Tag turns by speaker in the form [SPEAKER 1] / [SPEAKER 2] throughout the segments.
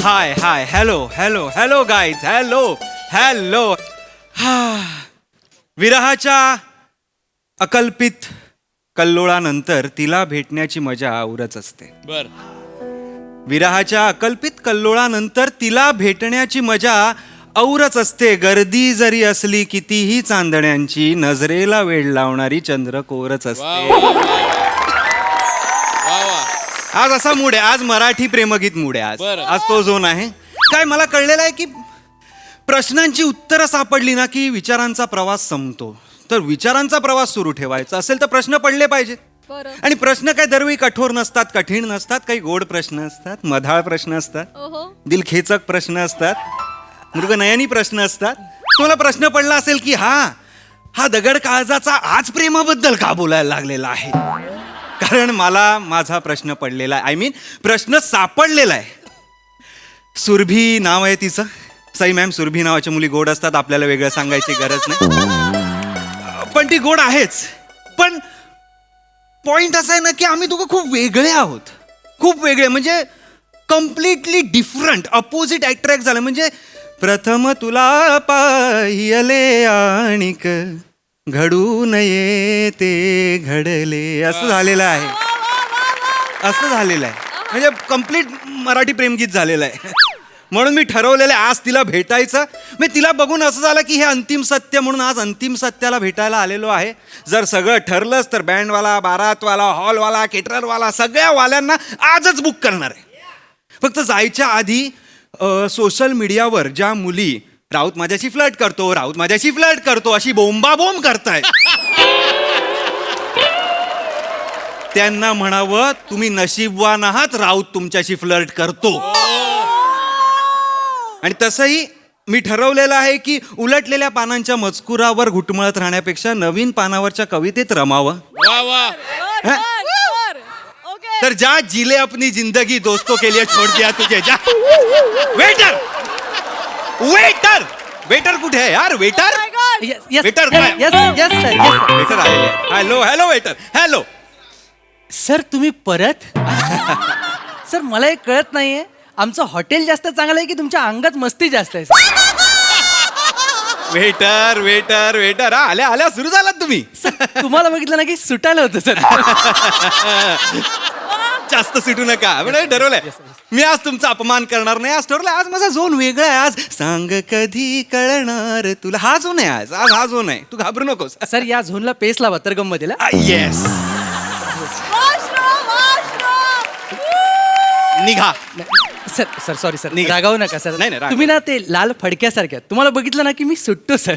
[SPEAKER 1] हाय hi hello hello hello guys hello hello. विरहाच्या अकल्पित कल्लोळानंतर तिला भेटण्याची मजा औरच असते.
[SPEAKER 2] बर.
[SPEAKER 1] विरहाच्या अकल्पित कल्लोळानंतर तिला भेटण्याची मजा औरच असते. गर्दी जरी असली कितीही चांदण्यांची, नजरेला वेळ लावणारी चंद्रकोरच
[SPEAKER 2] वा
[SPEAKER 1] असते.
[SPEAKER 2] वा वा वा.
[SPEAKER 1] आज असा मूड आहे, आज मराठी प्रेमगीत मूड आहे.
[SPEAKER 2] बरं.
[SPEAKER 1] आज तो झोन आहे. काय मला कळलेलं आहे की प्रश्नांची उत्तरं सापडली ना की विचारांचा प्रवास संपतो. तर विचारांचा प्रवास सुरू ठेवायचा असेल तर प्रश्न पडले पाहिजेत. आणि प्रश्न काय दरवेळी कठोर नसतात, कठीण नसतात. काही गोड प्रश्न असतात, मधाळ प्रश्न असतात, दिलखेचक प्रश्न असतात, मृगनयनी प्रश्न असतात. तुम्हाला प्रश्न पडला असेल की हा दगड काळजाचा आज प्रेमाबद्दल का बोलायला लागलेला आहे. कारण मला माझा प्रश्न पडलेला आहे. I mean, प्रश्न सापडलेला आहे. सुरभी नाव आहे तिचं. सई मॅम, सुरभी नावाच्या मुली गोड असतात, आपल्याला वेगळं सांगायची गरज नाही. पण ती गोड आहेच. पण पॉइंट असा आहे ना की आम्ही दोघं खूप वेगळे आहोत. खूप वेगळे म्हणजे कम्प्लिटली डिफरंट, अपोजिट अट्रॅक्ट झालं. म्हणजे प्रथम तुला पाहिले आणिक घडू नये ते घडले, असं झालेलं आहे. असं झालेलं आहे. म्हणजे कम्प्लीट मराठी प्रेमगीत झालेलं आहे. म्हणून मी ठरवलेलं आहे आज तिला भेटायचं. मी तिला बघून असं झालं की हे अंतिम सत्य म्हणून आज अंतिम सत्याला भेटायला आलेलो आहे. जर सगळं ठरलंच तर बँडवाला, बारातवाला, हॉलवाला, केटररवाला सगळ्या वाल्यांना आजच बुक करणार आहे. फक्त जायच्या आधी सोशल मीडियावर ज्या मुली राऊत माझ्याशी फ्लर्ट करतो, राऊत माझ्याशी फ्लर्ट करतो अशी बोंबाबोंब करतायत, त्यांना म्हणावं तुम्ही नशीबवान आहात, राऊत तुमच्याशी फ्लर्ट करतो. आणि तसंही मी ठरवलेलं आहे की उलटलेल्या पानांच्या मजकुरावर घुटमळत राहण्यापेक्षा नवीन पानावरच्या कवितेत रमावं.
[SPEAKER 2] वा वा.
[SPEAKER 1] तर जा जिले अपनी जिंदगी दोस्तों के लिए छोड़ दिया तुझे, जा. वेटर वेटर वेटर कुठे आहे यार. वेटर वेटर काय वेटर आलेले. Hello hello waiter hello.
[SPEAKER 3] Sir तुम्ही परत. सर मला एक कळत नाहीये, आमचं हॉटेल जास्त चांगलं आहे की तुमच्या अंगात मस्ती जास्त आहे.
[SPEAKER 1] वेटर वेटर वेटर आल्या आल्या सुरू झालात तुम्ही.
[SPEAKER 3] तुम्हाला बघितलं ना की सुटायला होतं सर.
[SPEAKER 1] जास्त सुटू नका. म्हणजे ठरवलंय मी आज तुमचा अपमान करणार नाही. आज ठरवलंय आज माझा झोन वेगळा आहे. आज सांग कधी कळणार तुला, हा झोन आहे. आज आज हा झोन आहे. तू घाबरू नकोस.
[SPEAKER 3] सर या झोनला पेस लावा तर गंमत येईल.
[SPEAKER 1] येस. निघा.
[SPEAKER 3] सर सर सॉरी सर,
[SPEAKER 1] निघा.
[SPEAKER 3] रागावू नका सर.
[SPEAKER 1] नाही, नाही, रागावू.
[SPEAKER 3] तुम्ही ना ते लाल फडक्यासारखे आहात. तुम्हाला बघितलं ना की मी सुटतो सर.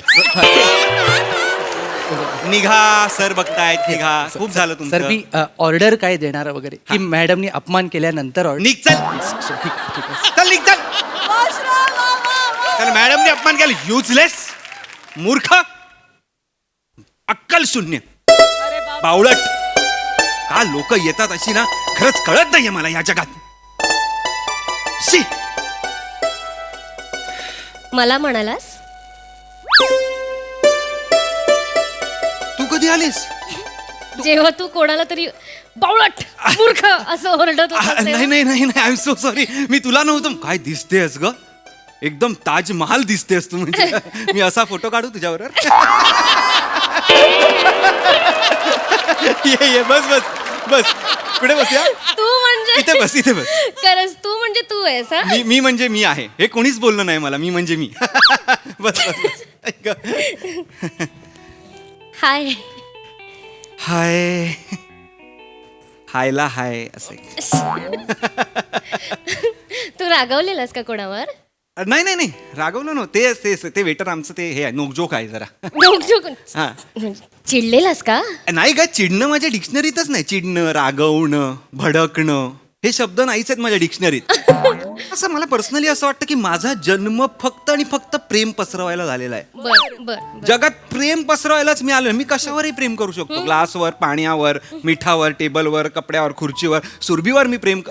[SPEAKER 1] निघा सर बघतायत. निघा. खूप झालं
[SPEAKER 3] सर
[SPEAKER 1] तुमचं.
[SPEAKER 3] मी ऑर्डर काय देणार वगैरे की मॅडमनी अपमान केल्यानंतर order?
[SPEAKER 1] निघ चल.
[SPEAKER 3] ठीक आहे, ठीक आहे.
[SPEAKER 1] चल निघ चल. तर मॅडमने अपमान केला. युजलेस, मूर्ख, अक्कल शून्य, बावळट. का लोक येतात अशी ना, खरंच कळत नाहीये मला या जगात. शी.
[SPEAKER 4] मला म्हणालास
[SPEAKER 1] तू कधी आलीस.
[SPEAKER 4] जेव्हा तू कोणाला तरी बावळट मूर्ख असं ओरडत होतास
[SPEAKER 1] नाही
[SPEAKER 4] तेव्हा?
[SPEAKER 1] नाही नाही नाही आय एम सो सॉरी. मी तुला नव्हतं. काय दिसतेस ग, एकदम ताजमहाल दिसतेस तू. म्हणजे मी असा फोटो काढू तुझ्याबरोबर. ये ये बस बस बस. पुढे बस या.
[SPEAKER 4] तू म्हणजे
[SPEAKER 1] इथे बस इथे बस.
[SPEAKER 4] खरंच तू म्हणजे तू आहेस हा?
[SPEAKER 1] मी म्हणजे मी आहे हे कोणीच बोललं नाही मला. मी म्हणजे मी. बस बस बस. ऐक.
[SPEAKER 4] हाय.
[SPEAKER 1] हाय. हायला हाय असे.
[SPEAKER 4] तू रागवलेलास का कोणावर?
[SPEAKER 1] नाही नाही नाही रागवलं ना. ते वेटर आमचं ते हे आहे, नोकजोक आहे जरा.
[SPEAKER 4] नोकझोक.
[SPEAKER 1] हा.
[SPEAKER 4] चिडलेलास का?
[SPEAKER 1] नाही का, चिडणं माझ्या डिक्शनरीतच नाही. चिडणं, रागवणं, भडकणं हे शब्द नाहीच आहेत माझ्या डिक्शनरीत. असं मला पर्सनली असं वाटतं की माझा जन्म फक्त आणि फक्त प्रेम पसरवायला झालेला आहे.
[SPEAKER 4] बर बर.
[SPEAKER 1] जगात प्रेम पसरवायलाच मी आलोय. मी कशावरही प्रेम करू शकतो. ग्लासवर, पाण्यावर, मिठावर, टेबलवर, कपड्यावर, खुर्चीवर, सुरभीवर मी प्रेम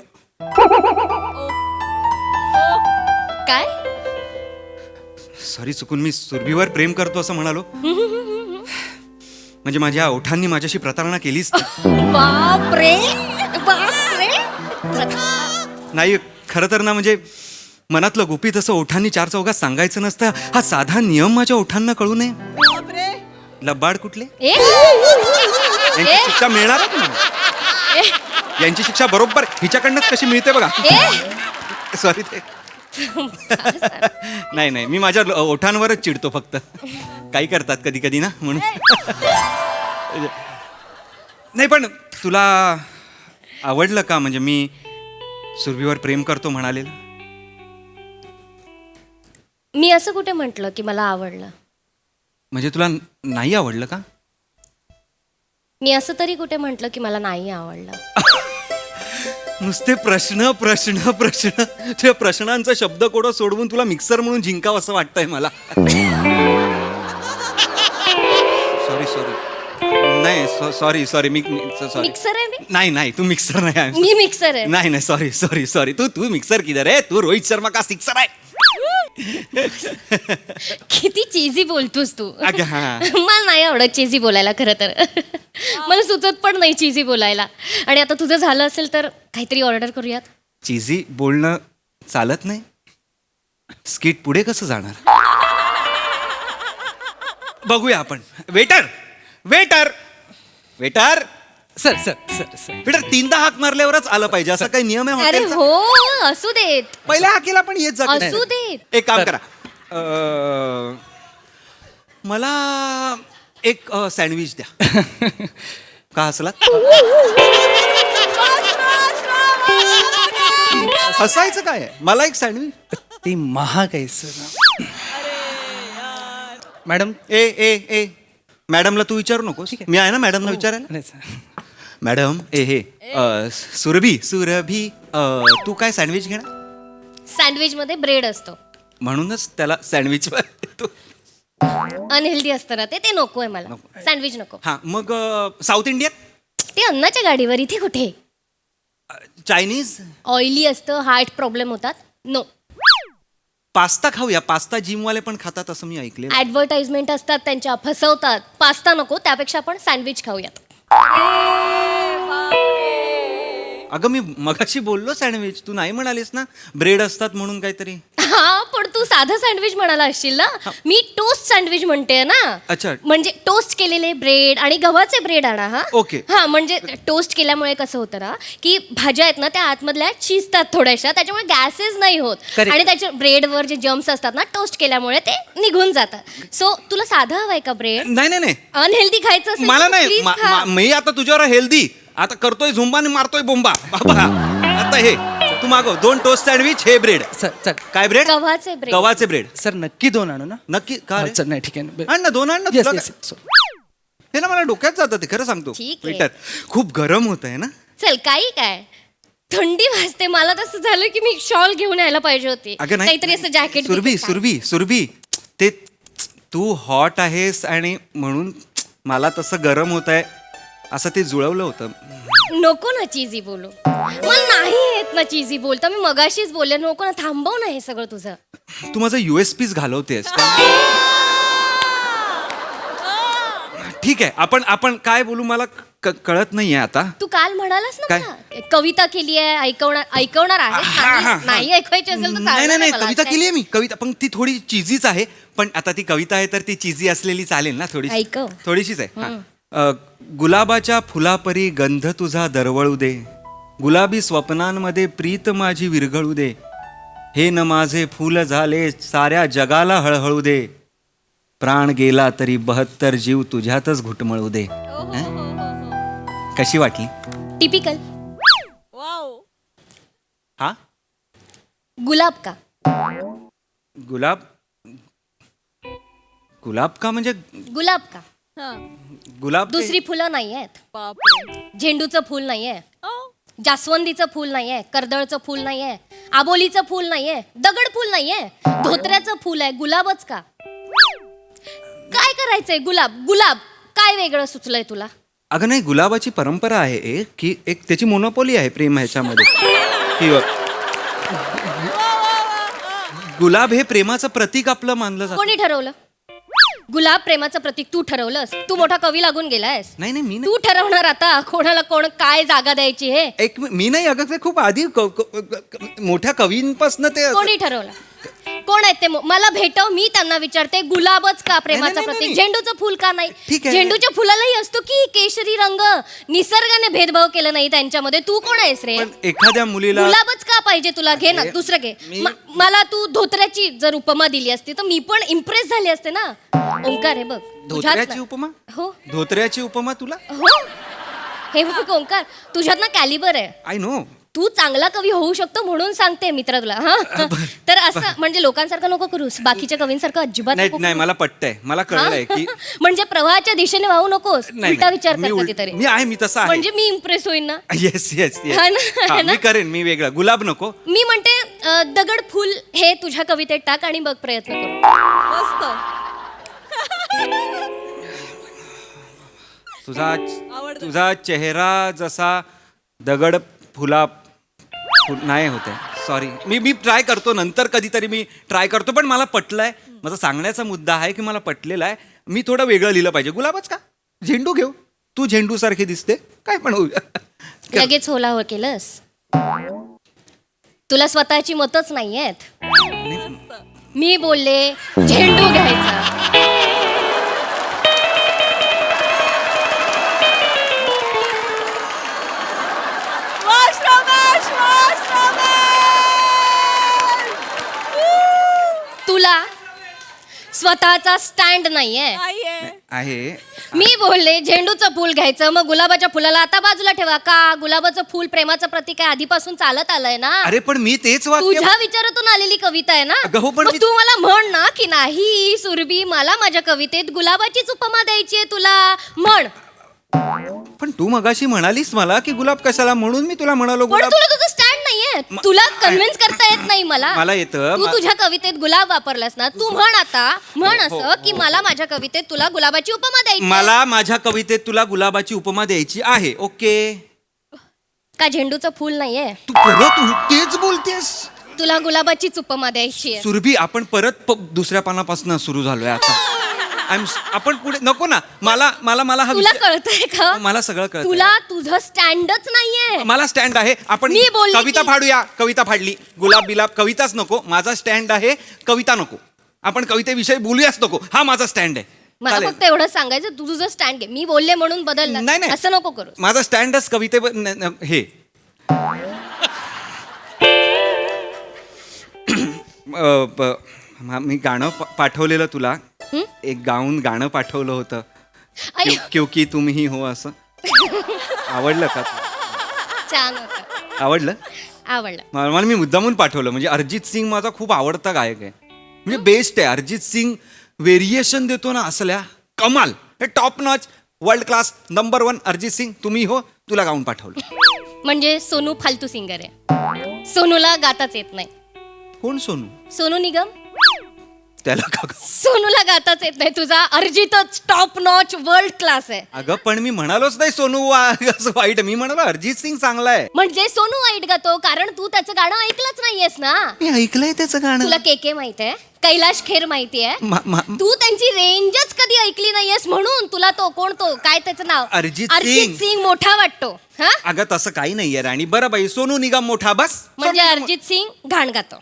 [SPEAKER 4] काय?
[SPEAKER 1] सॉरी चुकून मी सुरभीवर प्रेम करतो असं म्हणालो. म्हणजे माझ्या ओठांनी माझ्याशी प्रतारणा केलीच.
[SPEAKER 4] बापरे बापरे.
[SPEAKER 1] नाही खरं तर ना, म्हणजे मनातलं गुपित असं ओठांनी चार चौघात सांगायचं नसतं. हा साधा नियम माझ्या ओठांना कळू नये. लबाड कुठले?
[SPEAKER 4] ए
[SPEAKER 1] यांची शिक्षा मिळणार आहे तुम्हाला. यांची शिक्षा बरोबर हिच्याकडनंच कशी मिळते बघा. सॉरी ते नाही मी माझ्या ओठांवरच चिडतो फक्त. काही करतात कधी कधी ना म्हणून. नाही पण तुला आवडलं का म्हणजे मी सुरभीवर प्रेम करतो म्हणालेलं?
[SPEAKER 4] मी असं कुठे म्हटलं की मला आवडलं?
[SPEAKER 1] म्हणजे तुला नाही आवडलं का?
[SPEAKER 4] मी असं तरी कुठे म्हटलं की मला नाही आवडलं?
[SPEAKER 1] नुसते प्रश्न प्रश्न प्रश्न. त्या प्रश्नांचा शब्दकोडं सोडवून तुला मिक्सर म्हणून जिंकावं असं वाटतंय मला. सॉरी नाही सॉरी मी सॉरी.
[SPEAKER 4] मिक्सर आहे मी?
[SPEAKER 1] नाही तू मिक्सर नाही.
[SPEAKER 4] मी मिक्सर आहे.
[SPEAKER 1] नाही सॉरी तू मिक्सर किधर आहे? तू रोहित शर्मा का सिक्सर आहे?
[SPEAKER 4] किती चीजी बोलतोस तू.
[SPEAKER 1] अगं हा.
[SPEAKER 4] मला नाही आवडत चीजी बोलायला खरं तर. मला सुचत पण नाही चीजी बोलायला. आणि आता तुझं झालं असेल तर काहीतरी ऑर्डर करूयात.
[SPEAKER 1] चीजी बोलणं चालत नाही. स्किट पुढे कसं जाणार? बघूया आपण. Waiter
[SPEAKER 3] sir sir sir sir
[SPEAKER 1] बेटा 3दा हाक मारल्यावरच आलं पाहिजे असं काही नियम आहे
[SPEAKER 4] अरे
[SPEAKER 1] हॉटेलचा?
[SPEAKER 4] हो असू देत.
[SPEAKER 1] पहिल्या हाकेला पण येत जा.
[SPEAKER 4] असू देत.
[SPEAKER 1] एक काम
[SPEAKER 3] सर.
[SPEAKER 1] करा. मला एक सँडविच द्या. का हसला? हसायचं काय आहे? मला एक सँडविच.
[SPEAKER 3] ते महाग आहे सर. मॅडम
[SPEAKER 1] ए मॅडमला तू विचारू नकोस. मी आहे ना मॅडमला विचारायला.
[SPEAKER 3] नाही सर.
[SPEAKER 1] मॅडम सुरभी तू काय सँडविच घेणार?
[SPEAKER 4] सँडविच मध्ये ब्रेड असतो
[SPEAKER 1] म्हणूनच त्याला सँडविच.
[SPEAKER 4] अनहेल्दी असतं ना ते नकोय मला. सँडविच नको.
[SPEAKER 1] हा मग साऊथ इंडियन?
[SPEAKER 4] ते अन्नाच्या गाडीवर. इथे कुठे?
[SPEAKER 1] चायनीज?
[SPEAKER 4] ऑइली असतं, हार्ट प्रॉब्लेम होतात. नो.
[SPEAKER 1] पास्ता खाऊया. पास्ता जिमवाले पण खातात असं मी ऐकले.
[SPEAKER 4] ऍडव्हर्टाइजमेंट असतात त्यांच्या, फसवतात. पास्ता नको, त्यापेक्षा आपण सँडविच खाऊयात.
[SPEAKER 1] अगं मी मगाशी बोललो सँडविच. तू नाही म्हणालीस ना ब्रेड असतात म्हणून काहीतरी.
[SPEAKER 4] हा पण तू साधं सँडविच म्हणाला असशील ना. मी टोस्ट सँडविच म्हणते ना.
[SPEAKER 1] अच्छा.
[SPEAKER 4] म्हणजे टोस्ट केलेले ब्रेड आणि गव्हाचे ब्रेड आणा. हा
[SPEAKER 1] ओके.
[SPEAKER 4] हा म्हणजे टोस्ट केल्यामुळे कसं होतं ना की भाज्या आहेत ना त्या आतमधल्या शिजतात थोड्याशा, त्याच्यामुळे गॅसेस नाही होत.
[SPEAKER 3] Correct.
[SPEAKER 4] आणि त्याच्या ब्रेडवर जे जम्स असतात ना टोस्ट केल्यामुळे ते निघून जातात. सो तुला साधं हवंय का ब्रेड?
[SPEAKER 1] नाही
[SPEAKER 4] अनहेल्दी खायचं असेल
[SPEAKER 1] मला
[SPEAKER 4] तर
[SPEAKER 1] नाही.
[SPEAKER 4] please खा.
[SPEAKER 1] मी आता तुझ्यावर हेल्दी आता करतोय झुंबा आणि मारतोय बोंबा. बाबा आता हे तू मागव 2 टोस्ट सँडविच. हे ब्रेड
[SPEAKER 3] सर सर
[SPEAKER 1] काय ब्रेड?
[SPEAKER 4] गव्हाचे ब्रेड.
[SPEAKER 1] गव्हाचे ब्रेड.
[SPEAKER 3] सर नक्की 2 आणू ना?
[SPEAKER 1] नक्की का रे?
[SPEAKER 3] सर नाही ठीक आहे.
[SPEAKER 1] आण ना 2 आण ना.
[SPEAKER 3] Yes,
[SPEAKER 1] तुला
[SPEAKER 3] yes,
[SPEAKER 1] काय-
[SPEAKER 3] yes.
[SPEAKER 1] हे ना मला डोक्यात जातं ते खरं सांगतो.
[SPEAKER 4] ठीक आहे.
[SPEAKER 1] वेटर खूप गरम होत आहे ना.
[SPEAKER 4] चल काही काय थंडी वाजते. मला तसं झालं की मी शॉल घेऊन यायला पाहिजे होती.
[SPEAKER 1] अगं नाही
[SPEAKER 4] काहीतरी असं जॅकेट.
[SPEAKER 1] सुरभी ते तू हॉट आहेस आणि म्हणून मला तसं गरम होत आहे असं ते जुळवलं होतं.
[SPEAKER 4] नको ना चीजी बोलू. मला नाही येत ना चीजी बोलता. मी मगाशीच बोलले नको ना. थांबव ना हे सगळं तुझं.
[SPEAKER 1] तू माझं USPs घालवतेस का? ठीक आहे आपण काय बोलू मला कळत नाहीये आता.
[SPEAKER 4] तू काल म्हणालास ना
[SPEAKER 1] काय?
[SPEAKER 4] मला, कविता केली आहे. ऐकवणार आहे. नाही ऐकवायची असेल तर चालणार
[SPEAKER 1] नाही
[SPEAKER 4] मला.
[SPEAKER 1] कविता केली आहे मी. कविता पण ती थोडी चिझीच आहे. पण आता ती कविता आहे तर ती चिझी असलेली चालेल ना थोडी.
[SPEAKER 4] ऐकव.
[SPEAKER 1] थोडीशीच आहे. हा. गुलाबाच्या फुलापरी गंध तुझा दरवळू दे. गुलाबी स्वप्नांमध्ये प्रीत माझी विरघळू दे. हे न माझे फूल झाले साऱ्या जगाला हळहळू दे. प्राण गेला तरी 72 जीव तुझ्यातच घुटमळू दे. कशी वाटली?
[SPEAKER 4] टिपिकल.
[SPEAKER 1] हा
[SPEAKER 4] गुलाब का?
[SPEAKER 1] गुलाब का म्हणजे
[SPEAKER 4] गुलाब का?
[SPEAKER 1] गुलाब ते-
[SPEAKER 4] दुसरी फुलं नाही आहेत. झेंडूचं फूल नाहीये. जास्वंदीचं फूल नाहीये. कर्दळचं फूल नाहीये. आबोलीचं फूल नाहीये. दगड फूल नाहीये. धोत्र्याचं फूल आहे. गुलाबच का? काय करायचंय? गुलाब काय वेगळं सुचलंय तुला?
[SPEAKER 1] अगं नाही गुलाबाची परंपरा आहे एक त्याची मोनोपोली आहे प्रेम ह्याच्यामध्ये की गुलाब हे प्रेमाचं प्रतीक आपलं मानलं जातं.
[SPEAKER 4] कोणी ठरवलं? गुलाब प्रेमाचं प्रतीक तू ठरवलंस. तू मोठा कवी लागून गेलायस.
[SPEAKER 1] नाही नाही मी
[SPEAKER 4] तू ठरवणार आता कोणाला कोण काय जागा द्यायची हे.
[SPEAKER 1] मी नाही अगं ते खूप आधी मोठ्या कवींपासून ते असं-
[SPEAKER 4] कोणी ठरवलं? कोण आहेत ते? मला भेटव, मी त्यांना विचारते. गुलाबच का प्रेमाचं
[SPEAKER 1] नाही, नाही,
[SPEAKER 4] प्रतीक?
[SPEAKER 1] नाही.
[SPEAKER 4] झेंडूचं फुल का नाही?
[SPEAKER 1] ठीक आहे.
[SPEAKER 4] झेंडूच्या फुलालाही असतो की केशरी रंग. निसर्गाने भेदभाव केला नाही त्यांच्यामध्ये. तू कोण आहेस रे?
[SPEAKER 1] पण एखाद्या मुलीला
[SPEAKER 4] गुलाबच का पाहिजे तुला? घे ना, दुसरं घे. मला तू धोत्र्याची जर उपमा दिली असती तर मी पण इम्प्रेस झाली असते ना. ओंकार हे बघ तुझ्यात
[SPEAKER 1] धोत्र्याची
[SPEAKER 4] ना-
[SPEAKER 1] उपमा
[SPEAKER 4] हो
[SPEAKER 1] धोत्र्याची उपमा तुला
[SPEAKER 4] हो हे बघ ओंकार, तुझ्यात ना कॅलिबर आहे.
[SPEAKER 1] I know.
[SPEAKER 4] तू चांगला कवी होऊ शकतो म्हणून सांगते मित्र तुला. हा तर असं म्हणजे लोकांसारखं नको करूस, बाकीच्या कवींसारखं अजिबात
[SPEAKER 1] नाही
[SPEAKER 4] नको
[SPEAKER 1] नाही
[SPEAKER 4] करूस.
[SPEAKER 1] मला पटतंय, मला कळलंय की
[SPEAKER 4] म्हणजे प्रवाहाच्या दिशेने वाहू नकोस.
[SPEAKER 1] नाही,
[SPEAKER 4] उलटा विचार
[SPEAKER 1] मी
[SPEAKER 4] कर
[SPEAKER 1] उल-
[SPEAKER 4] कधीतरी.
[SPEAKER 1] मी आहे, मी तसा आहे.
[SPEAKER 4] म्हणजे मी इम्प्रेस होईन ना.
[SPEAKER 1] येस येस
[SPEAKER 4] हा ना, हा ना.
[SPEAKER 1] मी करेन, मी वेगळं गुलाब नको.
[SPEAKER 4] मी म्हणते दगड फुल हे तुझ्या कवितेत टाक आणि बघ प्रयत्न करू.
[SPEAKER 5] मस्त
[SPEAKER 1] तुझा चेहरा जसा दगड फुला नाही होते. सॉरी, मी ट्राय करतो, नंतर कधीतरी मी ट्राय करतो. पण मला पटलंय, माझा सांगण्याचा मुद्दा आहे की मला पटलेला आहे. मी थोडं वेगळं लिहिलं पाहिजे. गुलाबच का, झेंडू घेऊ. तू झेंडू सारखी दिसते, काय पण होऊ.
[SPEAKER 4] लगेच होला हो केलंस. तुला स्वतःची मतच नाहीयेत. मी बोलले झेंडू घ्यायचा. तुला स्वतःचा स्टँड नाहीये.
[SPEAKER 1] आहे.
[SPEAKER 4] मी बोलले झेंडूचं फुल घ्यायचं, मग गुलाबाच्या फुलाला आता बाजूला ठेवा. का गुलाबाचं फुल प्रेमाचं प्रतीक आहे, आधीपासून चालत आलंय ना.
[SPEAKER 1] अरे पण मी तेच वाक्य.
[SPEAKER 4] तुझ्या विचारातून आलेली कविता आहे ना.
[SPEAKER 1] अगं हो, पण
[SPEAKER 4] मग
[SPEAKER 1] मी-
[SPEAKER 4] तू मला म्हण ना की नाही सुरभी, मला माझ्या कवितेत गुलाबाचीच उपमा द्यायची आहे तुला. म्हण.
[SPEAKER 1] पण तू मगाशी म्हणालीस मला की गुलाब कशाला, म्हणून मी तुला म्हणालो
[SPEAKER 4] पण
[SPEAKER 1] गुलाब.
[SPEAKER 4] तुला तुझं स्टँड नाहीये. तुला कन्व्हिन्स करता येत नाही मला.
[SPEAKER 1] मला येतं.
[SPEAKER 4] तू तुझ्या कवितेत गुलाब वापरलास ना. तू म्हण आता, म्हण
[SPEAKER 1] हो,
[SPEAKER 4] असं की मला माझ्या कवितेत तुला गुलाबाची उपमा द्यायची आहे.
[SPEAKER 1] मला माझ्या कवितेत तुला गुलाबाची उपमा द्यायची आहे. ओके.
[SPEAKER 4] का झेंडूचं फुल नाहीये?
[SPEAKER 1] तू परत तेच बोलतेस.
[SPEAKER 4] तुला गुलाबाचीच उपमा द्यायची आहे.
[SPEAKER 1] सुरभी, आपण परत दुसऱ्या पानापासून सुरू झालोय आता. आपण पुढे नको ना. मला मला मला हा
[SPEAKER 4] तुला
[SPEAKER 1] विषय-
[SPEAKER 4] कळतंय का?
[SPEAKER 1] मला सगळं कळतंय.
[SPEAKER 4] तुला तुझं स्टँडच नाहीये.
[SPEAKER 1] मला स्टँड आहे. आपण
[SPEAKER 4] मी बोलले
[SPEAKER 1] कविता
[SPEAKER 4] की-
[SPEAKER 1] फाडूया. कविता फाडली. गुलाब बिलाब कविताच नको. माझा स्टँड आहे, कविता नको. आपण कवितेविषयी बोलूयाच नको. हा माझा स्टँड आहे.
[SPEAKER 4] मला
[SPEAKER 1] चालेल.
[SPEAKER 4] फक्त एवढं सांगायचं, तू तुझं स्टँड घे. मी बोलले म्हणून बदलला
[SPEAKER 1] नाही, नाही.
[SPEAKER 4] असं नको करू.
[SPEAKER 1] माझा स्टँडच कविते हे मी गाणं पाठवलेलं तुला. एक गाणं पाठवलं होतं.
[SPEAKER 4] अय्यो,
[SPEAKER 1] क्योंकि तुम ही हो असं. आवडलं का तुला?
[SPEAKER 4] छान होतं.
[SPEAKER 1] आवडलं.
[SPEAKER 4] आवडलं.
[SPEAKER 1] मला मी मुद्दामून पाठवलं. म्हणजे अरिजित सिंग माझा खूप आवडता गायक आहे. म्हणजे बेस्ट आहे. अरिजित सिंग व्हेरिएशन देतो ना असल्या कमाल. हे top notch, world class, number 1 Arijit Singh. तुम्ही हो, तुला गाऊन पाठवलं.
[SPEAKER 4] म्हणजे सोनू फालतू सिंगर आहे. सोनूला गाताच येत नाही.
[SPEAKER 1] कोण सोनू?
[SPEAKER 4] सोनू निगम.
[SPEAKER 1] त्याला का?
[SPEAKER 4] सोनूला गाताच येत नाही. तुझा अरिजितच टॉप नॉच वर्ल्ड क्लास आहे.
[SPEAKER 1] अगं पण मी म्हणालोच नाही सोनू असं वाईट. मी म्हणालो अरिजित सिंग चांगला आहे.
[SPEAKER 4] म्हणजे सोनू वाईट गातो कारण तू त्याचं गाणं ऐकलंच नाहीयेस ना.
[SPEAKER 1] मी ऐकलंय त्याचं गाणं.
[SPEAKER 4] तुला के माहित आहे, कैलाश खेर माहिती आहे. तू त्यांची रेंजच कधी ऐकली नाहीयेस म्हणून तुला तो कोण, तो काय त्याचं नाव,
[SPEAKER 1] अरिजित सिंग.
[SPEAKER 4] सिंग मोठा वाटतो. हा
[SPEAKER 1] अगं तसं काही नाहीये राणी. बरं बाई, सोनू निगम मोठा बस.
[SPEAKER 4] म्हणजे अरिजित सिंग घाण गातो.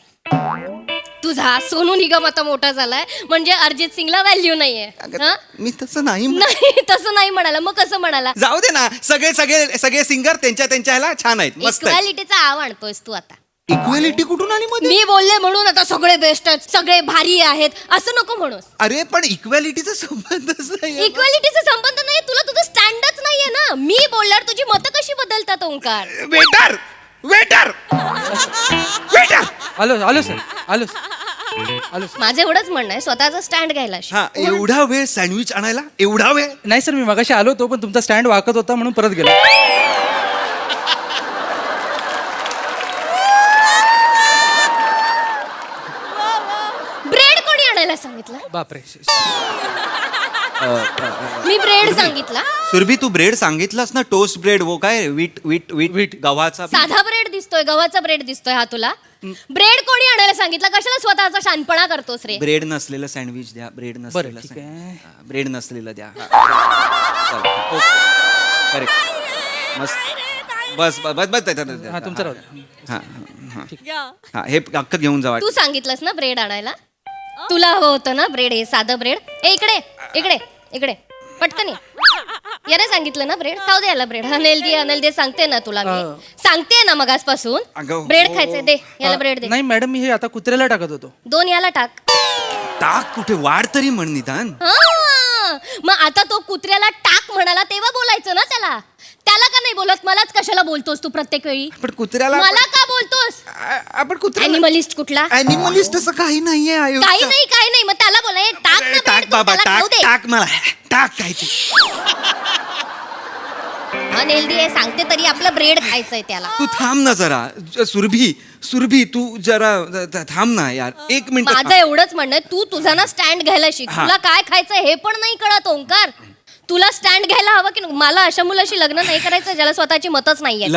[SPEAKER 4] तुझा सोनू निगम आता मोठा झालाय म्हणजे अरिजित सिंगला व्हॅल्यू नाहीये.
[SPEAKER 1] अगं,
[SPEAKER 4] हा?
[SPEAKER 1] मी तसं नाही
[SPEAKER 4] नाही तसं नाही म्हणाला. मग कसं म्हणाला?
[SPEAKER 1] जाऊ दे ना. सगळे सगळे सगळे सिंगर त्यांच्या ह्याला छान आहेत, मस्त आहेत.
[SPEAKER 4] इक्वॅलिटीचा आव आणतोय तू आता.
[SPEAKER 1] इक्वॅलिटी कुठून आली मध्ये?
[SPEAKER 4] मी बोलले म्हणून आता सगळे बेस्ट आहेत, सगळे भारी आहेत असं नको म्हणूस.
[SPEAKER 1] अरे पण इक्वॅलिटीचा संबंधच नाही.
[SPEAKER 4] इक्वॅलिटीचा संबंध नाही. तुला तुझं स्टँडच नाहीये ना. मी बोलल्यावर तुझी मतं कशी बदलतात ओंकार?
[SPEAKER 1] Waiter waiter waiter.
[SPEAKER 3] आलो सर, आलो
[SPEAKER 4] माझं एवढंच म्हणणं आहे, स्वतःचा स्टँड घ्यायला शिक.
[SPEAKER 1] हा, एवढा वेळ सँडविच आणायला? एवढा वेळ?
[SPEAKER 3] नाही सर, मी मगाशी आलो होतो पण तुमचा स्टँड वाकत होता म्हणून परत गेलो.
[SPEAKER 4] ब्रेड कोणी आणायला सांगितलं?
[SPEAKER 3] बापरे.
[SPEAKER 4] मी ब्रेड सांगितला.
[SPEAKER 1] सुरभी तू ब्रेड सांगितलंस ना, टोस्ट ब्रेड वो काय वीट वीट वीट वीट गव्हाचा
[SPEAKER 4] साधा ब्रेड दिसतोय, गव्हाचा ब्रेड दिसतोय हा तुला. ब्रेड कोणी आणायला सांगितलं? कशाला स्वतःचा शानपणा करतोस रे?
[SPEAKER 1] ब्रेड नसलेलं सँडविच द्या, ब्रेड नसलेलं
[SPEAKER 3] ठीक आहे.
[SPEAKER 1] ब्रेड नसलेलं द्या. करेक्ट, मस्त, बस बस बस बस
[SPEAKER 3] हा तुमचं राहू द्या.
[SPEAKER 1] हा हे अख्खं घेऊन जावा.
[SPEAKER 4] तू सांगितलंस ना ब्रेड आणायला, तुला हवं होतं ना ब्रेड, हे साधं ब्रेड. ए इकडे इकडे इकडे पटकन ये. याने सांगितलं ना ब्रेड, खाऊ दे याला ब्रेड. अनल दे सांगते ना तुला मी, सांगते ना मगासपासून.
[SPEAKER 1] अगं,
[SPEAKER 4] ब्रेड
[SPEAKER 1] हो.
[SPEAKER 4] खायचंय, दे याला ब्रेड दे.
[SPEAKER 3] नाही मॅडम, मी हे आता कुत्र्याला टाकत होतो.
[SPEAKER 4] 2 याला टाक.
[SPEAKER 1] टाक कुठे, वाढ तरी म्हण निदान.
[SPEAKER 4] हा, मग आता तो कुत्र्याला टाक म्हणाला तेव्हा बोलायचं ना त्याला. त्याला का नाही बोलत? मलाच कशाला बोलतोस तू प्रत्येक वेळी?
[SPEAKER 1] पण कुत्र्याला
[SPEAKER 4] मला का बोलतोस?
[SPEAKER 1] आपण कुत्र्याला
[SPEAKER 4] ॲनिमलिस्ट कुठला?
[SPEAKER 1] ॲनिमलिस्ट असं काही नाहीये आयुष्यात.
[SPEAKER 4] काही नाही मग त्याला बोला, "ए, टाक ना
[SPEAKER 1] टाक
[SPEAKER 4] bread, तो
[SPEAKER 1] बाबा,
[SPEAKER 4] त्याला खाऊ
[SPEAKER 1] टाक
[SPEAKER 4] दे."
[SPEAKER 1] टाक मला, टाक काय ते.
[SPEAKER 4] अनहेल्दी आहे सांगते तरी आपलं ब्रेड खायचंय त्याला.
[SPEAKER 1] तू थांब ना जरा. सुरभी तू जरा थांब ना यार, 1 मिनिट.
[SPEAKER 4] माझं एवढंच म्हणणं आहे, तू तुझा ना स्टँड घ्यायला शिक.
[SPEAKER 1] हा.
[SPEAKER 4] तुला काय खायचं हे पण नाही कळत ओंकार. तुला स्टँड घ्यायला हवं की मला अशा मुलाशी लग्न नाही करायचं ज्याला स्वतःची मतच नाहीये.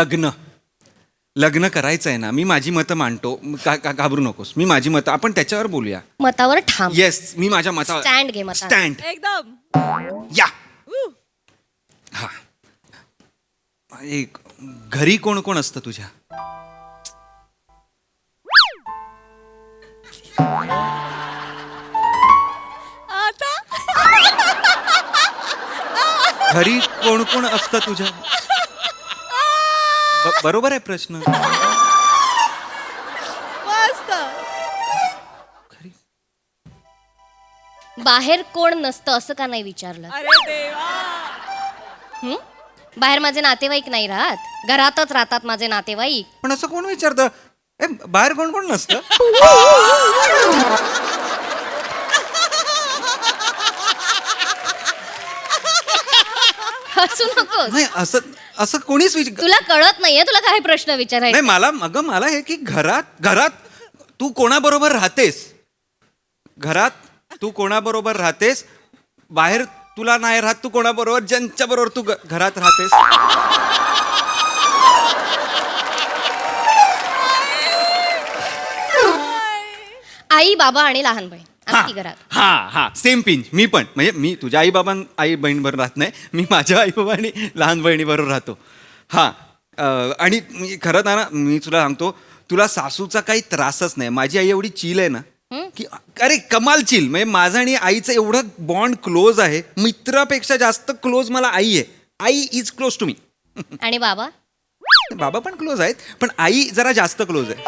[SPEAKER 1] लग्न करायचंय ना, मी माझी मतं मांडतो. घाबरू नकोस, मी माझी मतं, आपण त्याच्यावर बोलूया.
[SPEAKER 4] मतावर ठाम.
[SPEAKER 1] येस, मी माझ्या मतावर
[SPEAKER 4] स्टँड घे मता.
[SPEAKER 1] स्टँड
[SPEAKER 5] एकदम.
[SPEAKER 1] या. हा, एक घरी कोण कोण असतं तुझ्या?
[SPEAKER 5] आता
[SPEAKER 1] घरी कोण कोण असतं तुझ्या? बरोबर आहे प्रश्न.
[SPEAKER 5] मस्त.
[SPEAKER 4] बाहेर कोण नसतं असं का नाही विचारलं?
[SPEAKER 5] अरे देवा.
[SPEAKER 4] हं? बाहेर माझे नातेवाईक नाही राहत, घरातच राहतात माझे नातेवाईक.
[SPEAKER 1] पण असं कोण विचारतं? बाहेर कोण कोण नसतं?
[SPEAKER 4] हसू नकोस.
[SPEAKER 1] नाही, असं कोणीच
[SPEAKER 4] तुला कळत नाहीये तुला काय प्रश्न विचारायचा?
[SPEAKER 1] नाही, मला हे की घरात तू कोणाबरोबर राहतेस? घरात तू कोणाबरोबर राहतेस? बाहेर तुला नाही राहत, तू कोणाबरोबर, ज्यांच्या बरोबर तू घरात राहतेस?
[SPEAKER 4] आई बाबा आणि लहान बहीण आमची घरात.
[SPEAKER 1] हा सेम पिंच. मी पण, म्हणजे मी तुझ्या आई बहीण बरोबर राहत नाही, मी माझ्या आई बाबा आणि लहान बहिणी बरोबर राहतो. हा, आणि खरं ना, मी तुला सांगतो, तुला सासूचा काही त्रासच नाही. माझी आई एवढी चिल आहे ना की अरे कमाल चिल. म्हणजे माझं आणि आईचं एवढं बॉन्ड क्लोज आहे, मित्रापेक्षा जास्त क्लोज मला आई आहे. I is close to me.
[SPEAKER 4] आणि बाबा?
[SPEAKER 1] बाबा पण क्लोज आहेत, पण आई जरा जास्त क्लोज आहे.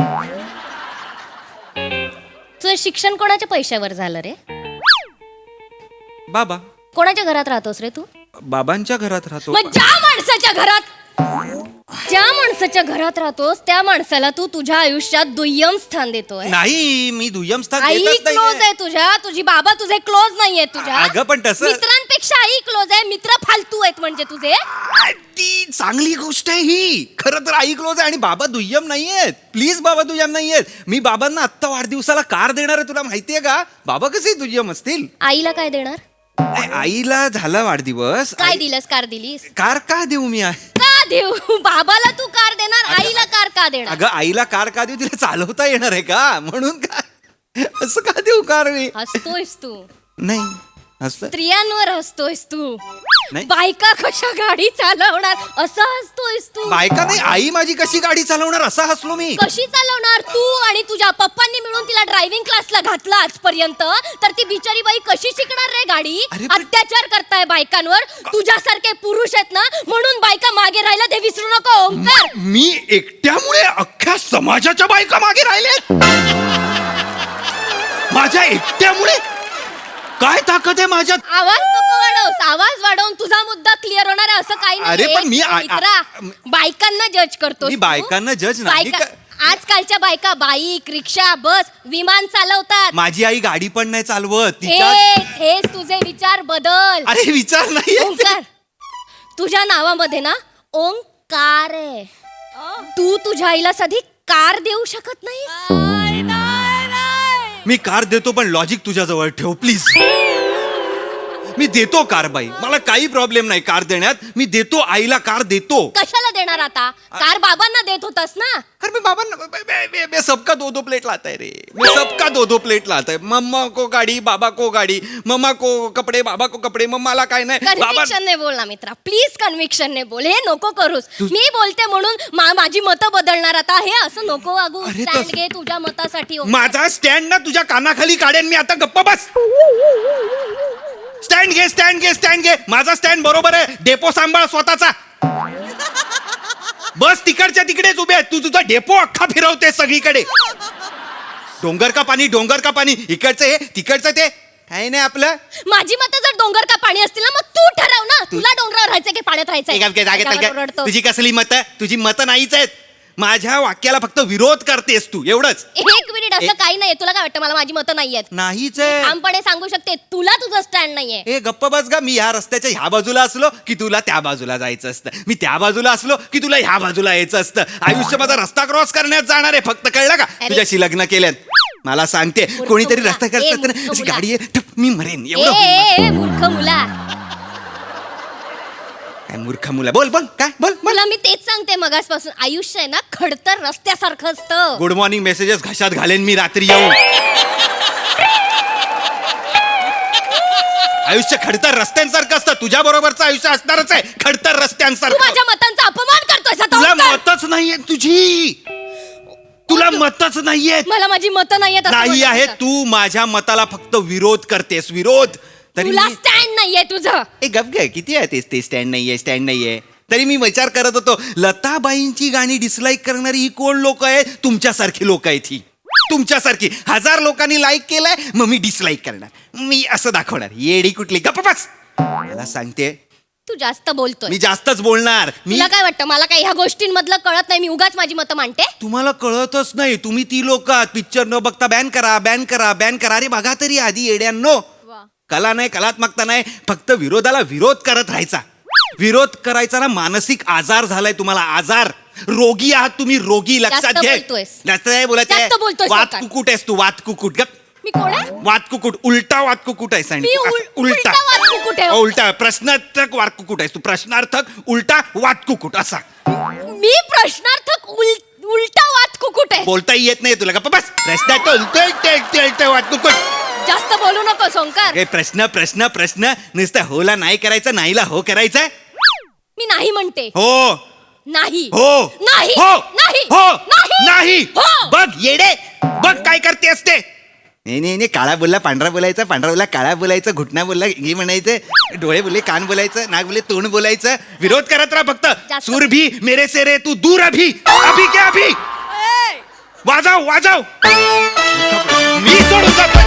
[SPEAKER 4] तुझं शिक्षण कोणाच्या पैशावर झालं रे?
[SPEAKER 1] बाबा.
[SPEAKER 4] कोणाच्या घरात राहतोस रे तू?
[SPEAKER 1] बाबांच्या घरात राहतो.
[SPEAKER 4] मग ज्या माणसाच्या घरात राहतोस त्या माणसाला तू तुझ्या आयुष्यात दुय्यम स्थान देतोय.
[SPEAKER 1] नाही, मी दुय्यम स्थान
[SPEAKER 4] आई
[SPEAKER 1] देतच
[SPEAKER 4] क्लोज
[SPEAKER 1] नाहीये.
[SPEAKER 4] आहे तुझ्या, तुझी बाबा तुझे क्लोज नाहीये तुझ्या.
[SPEAKER 1] अगं पण तसं
[SPEAKER 4] मित्रांपेक्षा आई क्लोज आहे. मित्र फालतू आहेत म्हणजे तुझे.
[SPEAKER 1] ती चांगली गोष्ट आहे ही. खरं तर आई क्लोज आहे आणि बाबा दुय्यम नाहीयेत. प्लीज, बाबा दुय्यम नाहीयेत. मी बाबांना आत्ता वाढदिवसाला कार देणार आहे, तुला माहितीये का? बाबा कसे दुय्यम असतील?
[SPEAKER 4] आईला काय देणार?
[SPEAKER 1] नाही, आईला झाला वाढदिवस.
[SPEAKER 4] काय दिलंस? कार दिलीस?
[SPEAKER 1] कार का देऊ मी?
[SPEAKER 4] का देऊ? बाबाला तू कार देणार, आईला कार का देणार?
[SPEAKER 1] अगं, आईला कार का देऊ? तिला चालवता येणार आहे का? म्हणून का असं का देऊ कार मी?
[SPEAKER 4] हसतोयस तू.
[SPEAKER 1] नाही, असं
[SPEAKER 4] स्त्रियांवर हसतोयस तू.
[SPEAKER 1] नाही.
[SPEAKER 4] बायका कशा गाडी चालवणार असं हसतोयस तू.
[SPEAKER 1] बायका नाही, आई माझी कशी गाडी चालवणार असं हसलो मी.
[SPEAKER 4] कशी चालवणार? तू आणि तुझ्या पप्पांनी मिळून तिला ड्रायव्हिंग क्लासला घातला आजपर्यंत, तर ती बिचारी बाई कशी शिकणार रे गाडी?
[SPEAKER 1] अरे पण-
[SPEAKER 4] अत्याचार करताय बायकांवर. तुझ्यासारखे पुरुष आहेत ना, म्हणून बायका मागे राहायला ते विसरू नको ओंकार.
[SPEAKER 1] मी एकट्यामुळे अख्ख्या समाजाच्या बायका मागे राहिल्यात? माझ्या एकट्यामुळे? काय ताकद आहे माझ्यात?
[SPEAKER 4] आवाज नको वाढवस. आवाज वाढवून तुझा मुद्दा क्लिअर होणार आहे असं काही
[SPEAKER 1] अरे पण मी
[SPEAKER 4] बायकांना जज करतो.
[SPEAKER 1] मी बायकांना जज नाही
[SPEAKER 4] आजकालच्या बायका बाईक, रिक्षा, बस, विमान चालवतात.
[SPEAKER 1] माझी आई गाडी पण नाही चालवत.
[SPEAKER 4] हेच तुझे विचार बदल.
[SPEAKER 1] अरे विचार नाही
[SPEAKER 4] ओंकार, तुझ्या नावामध्ये ना ओंकार आहे. तू तुझ्या आईला साधी कार देऊ शकत नाही.
[SPEAKER 1] मी कार देतो, पण लॉजिक तुझ्या जवळ ठेव प्लीज. मी देतो कार बाई, मला काही प्रॉब्लेम नाही कार देण्यात. मी देतो, आईला कार देतो.
[SPEAKER 4] कशाला देणार आता? कार बाबांना देत होतास ना.
[SPEAKER 1] अरे मी बाबांना मैं सबका 2-2 प्लेट लाता है रे. मैं सबका 2-2 प्लेट लाता है. मम्मा को गाडी, बाबा को गाडी, मम्मा को कपडे, बाबा को कपडे. मम्माला काय नाही. बाबा
[SPEAKER 4] कन्व्हिक्शनने बोल ना मित्रा, प्लीज कन्व्हिक्शनने बोल. हे नको करूस. मी बोलते म्हणून माझी मतं बदलणार आता. हे असं नको वागू.
[SPEAKER 1] अरे
[SPEAKER 4] स्टँड
[SPEAKER 1] तसं-
[SPEAKER 4] घे तुझ्या मतासाठी.
[SPEAKER 1] माझा स्टँड ना तुझ्या कानाखाली काढेन मी आता. गप्प बस. स्टँड घे, स्टँड घे, स्टँड घे. माझा स्टँड बरोबर आहे. डेपो सांभाळ स्वतःचा. बस तिकडच्या तिकडेच उभे आहे. तू तुझा डेपो अख्खा फिरवते सगळीकडे. डोंगर का पाणी, डोंगर का पाणी. इकडचं हे, तिकडचं ते. काही नाही आपलं.
[SPEAKER 4] माझी मतं जर डोंगर का पाणी असतील ना, मग तू ठरव ना. तुला डोंगरावर राहायचं की पाण्यात राहायचं? रडतो.
[SPEAKER 1] तुझी कसली मतं? तुझी मतं नाहीच आहेत. माझ्या वाक्याला फक्त विरोध करतेस तू, एवढंच.
[SPEAKER 4] एक मिनिट, असं काही नाहीये. तुला काय वाटतं मला माझी मतं नाहीयेत?
[SPEAKER 1] नाहीच आहे.
[SPEAKER 4] ठामपणे सांगू शकते, तुला तुझं स्टँड नाहीये.
[SPEAKER 1] ए गप्प बस गा. मी ह्या रस्त्याच्या ह्या बाजूला असलो की तुला त्या बाजूला जायचं असतं. मी त्या बाजूला असलो की तुला ह्या बाजूला यायचं असतं. आयुष्य माझा रस्ता क्रॉस करण्यात जाणार आहे फक्त, कळलं का?
[SPEAKER 4] अरे.
[SPEAKER 1] तुझ्याशी लग्न केल्यात मला सांगते.
[SPEAKER 4] मूर्ख
[SPEAKER 1] कोणीतरी
[SPEAKER 4] मुला.
[SPEAKER 1] रस्ता
[SPEAKER 4] ए,
[SPEAKER 1] करत
[SPEAKER 4] मूर्ख
[SPEAKER 1] अशी
[SPEAKER 4] मुला.
[SPEAKER 1] गाडी आहे, ठप, मी मरेन
[SPEAKER 4] ए,
[SPEAKER 1] एवढं होईल माझं.
[SPEAKER 4] मूर्ख मुला.
[SPEAKER 1] काय मूर्ख मुला. बोल बोल काय बोल बोल.
[SPEAKER 4] तुला मी तेच सांगते मगासपासून. आयुष्य आहे ना खडतर रस्त्यासारखं असतं.
[SPEAKER 1] गुड मॉर्निंग मेसेजेस घशात घालेन मी रात्री येऊन. आयुष्य खडतर रस्त्यांसारखं असतं. तुझ्या बरोबरचं आयुष्य असणारच आहे खडतर
[SPEAKER 4] तू
[SPEAKER 1] रस्त्यांसारखं.
[SPEAKER 4] माझ्या मतांचा अपमान करतोय
[SPEAKER 1] तुला मतच नाहीये तुझी. तुला मतच नाहीये.
[SPEAKER 4] मला माझी मतं नाहीयेत असं
[SPEAKER 1] नाही
[SPEAKER 4] म्हणतो
[SPEAKER 1] आहे.
[SPEAKER 4] का?
[SPEAKER 1] तू माझ्या मताला फक्त विरोध करतेस, विरोध. तरी
[SPEAKER 4] तुला
[SPEAKER 1] मी-
[SPEAKER 4] स्टँड नाहीये तुझं.
[SPEAKER 1] ए गप गे, किती आहे ते स्टँड नाहीये, स्टँड नाहीये. तरी मी विचार करत होतो, लताबाईंची गाणी डिसलाईक करणारी ही कोण लोक आहे? तुमच्यासारखी लोक आहेत ही. तुमच्यासारखी 1000 लोकांनी लाईक केलंय, मग मी डिसलाईक करणार. मी असं दाखवणार. येडी कुठली. गप्प बस. मला सांगते,
[SPEAKER 4] तू जास्त बोलतोय.
[SPEAKER 1] मी जास्तच बोलणार. मी
[SPEAKER 4] तुला काय वाटतं मला काही ह्या गोष्टींमधलं कळत नाही? मी उगाच माझी मतं मांडते.
[SPEAKER 1] तुम्हाला कळतच नाही. तुम्ही ती लोक पिक्चर न बघता बॅन करा, बॅन करा, बॅन करा. अरे बघा तरी आधी येड्यांनो. कला नाही, कलात्मकता नाही, फक्त विरोधाला विरोध करत राहायचा. विरोध करायचा ना मानसिक आजार झालाय तुम्हाला. आजार. रोगी आहात तुम्ही, रोगी. लक्षात
[SPEAKER 4] जास्त
[SPEAKER 1] घे.
[SPEAKER 4] बोलतोयस.
[SPEAKER 1] जास्त नाही बोलायचं.
[SPEAKER 4] जास्त बोलतोयस
[SPEAKER 1] वात
[SPEAKER 4] लोकांना.
[SPEAKER 1] कुकुट आहेस तू. वात कुकुट. गप.
[SPEAKER 4] मी कोण आहे?
[SPEAKER 1] वात कुकुट. उलटा वात कुकुट आहेस. आणि
[SPEAKER 4] मी
[SPEAKER 1] तू असं
[SPEAKER 4] उलटा वात कुकुट आहे.
[SPEAKER 1] उलटा प्रश्नार्थक वात कुकुट आहेस तू. प्रश्नार्थक उलटा वात कुकुट असा.
[SPEAKER 4] मी प्रश्नार्थक उलटा वात कुकुट आहे.
[SPEAKER 1] बोलताही येत नाही तुला. गप्प बस. प्रश्नात उलट वात कुकुट.
[SPEAKER 4] जास्त बोलू नको सोंकार.
[SPEAKER 1] हे प्रश्न प्रश्न प्रश्न. नुसतं होला नाही करायचं, नाहीला हो करायचं.
[SPEAKER 4] मी नाही म्हणते.
[SPEAKER 1] हो
[SPEAKER 4] नाही.
[SPEAKER 1] हो
[SPEAKER 4] नाही.
[SPEAKER 1] हो
[SPEAKER 4] नाही.
[SPEAKER 1] हो
[SPEAKER 4] नाही.
[SPEAKER 1] नाही.
[SPEAKER 4] हो.
[SPEAKER 1] बघ येडे, बघ काय करते असते. नाही नाही नाही. काळा बोलला पांढरा बोलायचा, पांढरा बोलला काळा बोलायचं, घुटना बोलला हे म्हणायचं, डोळे बोलले कान बोलायचं, नाक बोलले तोंड बोलायचं. विरोध करत राहा फक्त.
[SPEAKER 4] जास्त-
[SPEAKER 1] सूर भी मेरे से रे तू दूर अभी. अभी क्या अभी. वाजव वाजव. मी सोडून जातो.